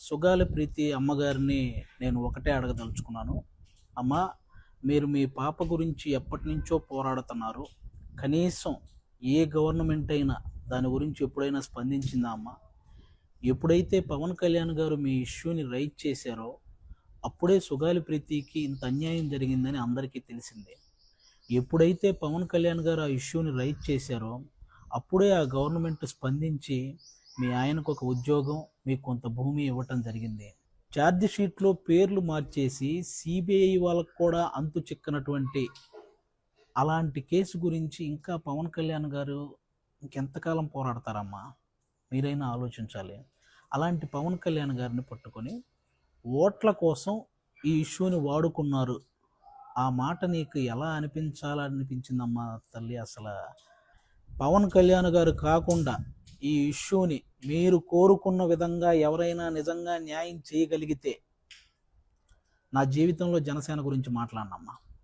సుగాలి ప్రీతి అమ్మగారిని నేను ఒకటే అడగదలుచుకున్నాను. అమ్మ, మీరు మీ పాప గురించి ఎప్పటినుంచో పోరాడుతున్నారు. కనీసం ఏ గవర్నమెంట్ అయినా దాని గురించి ఎప్పుడైనా స్పందించిందా అమ్మ? ఎప్పుడైతే పవన్ కళ్యాణ్ గారు మీ ఇష్యూని రైజ్ చేశారో అప్పుడే సుగాలి ప్రీతికి ఇంత అన్యాయం జరిగిందని అందరికీ తెలిసిందే. ఎప్పుడైతే పవన్ కళ్యాణ్ గారు ఆ ఇష్యూని రైజ్ చేశారో అప్పుడే ఆ గవర్నమెంట్ స్పందించి మీ ఆయనకు ఒక ఉద్యోగం, మీకు కొంత భూమి ఇవ్వటం జరిగింది. ఛార్జ్ షీట్లో పేర్లు మార్చేసి సిబిఐ వాళ్ళకు కూడా అంతు చిక్కనటువంటి అలాంటి కేసు గురించి ఇంకా పవన్ కళ్యాణ్ గారు ఇంకెంతకాలం పోరాడతారమ్మా? మీరైనా ఆలోచించాలి. అలాంటి పవన్ కళ్యాణ్ గారిని పట్టుకొని ఓట్ల కోసం ఈ ఇష్యూని వాడుకున్నారు. ఆ మాట నీకు ఎలా అనిపించాలనిపించిందమ్మా తల్లి? అసలు పవన్ కళ్యాణ్ గారు కాకుండా ఈ ఇష్యూని మీరు కోరుకున్న విధంగా ఎవరైనా నిజంగా న్యాయం చేయగలిగితే నా జీవితంలో జనసేన గురించి మాట్లాడనమ్మా.